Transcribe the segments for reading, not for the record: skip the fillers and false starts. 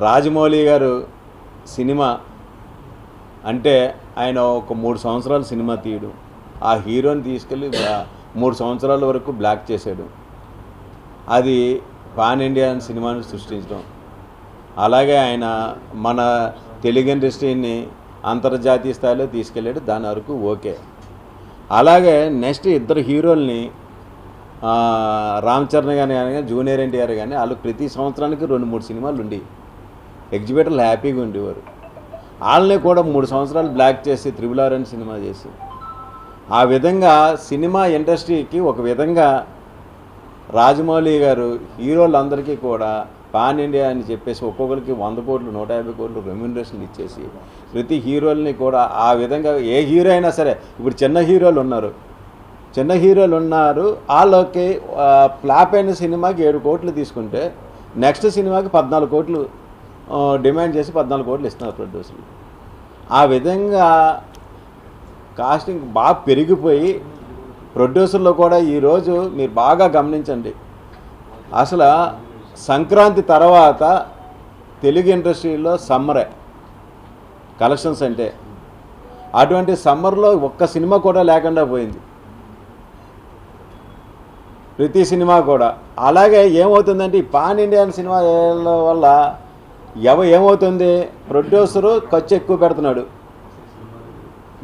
రాజమౌళి గారు సినిమా అంటే ఆయన ఒక 3 సంవత్సరాలు సినిమా తీయడం, ఆ హీరోని తీసుకెళ్ళి 3 సంవత్సరాల వరకు బ్లాక్ చేశాడు. అది పాన్ ఇండియన్ సినిమాని సృష్టించడం. అలాగే ఆయన మన తెలుగు ఇండస్ట్రీని అంతర్జాతీయ స్థాయిలో తీసుకెళ్ళాడు. దాని వరకు ఓకే. అలాగే నెక్స్ట్ ఇద్దరు హీరోల్ని రామ్ చరణ్ కానీ జూనియర్ ఎన్టీఆర్ కానీ వాళ్ళు ప్రతి సంవత్సరానికి 2-3 సినిమాలు ఉండి ఎగ్జిబిటర్లు హ్యాపీగా ఉండేవారు. వాళ్ళని కూడా 3 సంవత్సరాలు బ్లాక్ చేసి RRR అని సినిమా చేసి ఆ విధంగా సినిమా ఇండస్ట్రీకి ఒక విధంగా రాజమౌళి గారు హీరోలందరికీ కూడా పాన్ ఇండియా అని చెప్పేసి ఒక్కొక్కరికి 100 కోట్లు 150 కోట్లు రెమ్యూనరేషన్లు ఇచ్చేసి ప్రతి హీరోల్ని కూడా ఆ విధంగా ఏ హీరో అయినా సరే, ఇప్పుడు చిన్న హీరోలు ఉన్నారు వాళ్ళకి ఫ్లాప్ అయిన సినిమాకి 7 కోట్లు తీసుకుంటే నెక్స్ట్ సినిమాకి 14 కోట్లు డిమాండ్ చేసి 14 కోట్లు ఇస్తున్నారు ప్రొడ్యూసర్లు. ఆ విధంగా కాస్టింగ్ బాగా పెరిగిపోయి ప్రొడ్యూసర్లు కూడా ఈరోజు మీరు బాగా గమనించండి, అసలు సంక్రాంతి తర్వాత తెలుగు ఇండస్ట్రీలో సమ్మరే కలెక్షన్స్ అంటే, అటువంటి సమ్మర్లో ఒక్క సినిమా కూడా లేకుండా పోయింది, ప్రతి సినిమా కూడా. అలాగే ఏమవుతుందంటే ఈ పాన్ ఇండియన్ సినిమాల వల్ల ఏమవుతుంది, ప్రొడ్యూసరు ఖర్చు ఎక్కువ పెడుతున్నాడు,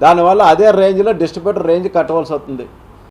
దానివల్ల అదే రేంజ్లో డిస్ట్రిబ్యూటర్ రేంజ్ కట్టవలసి వస్తుంది.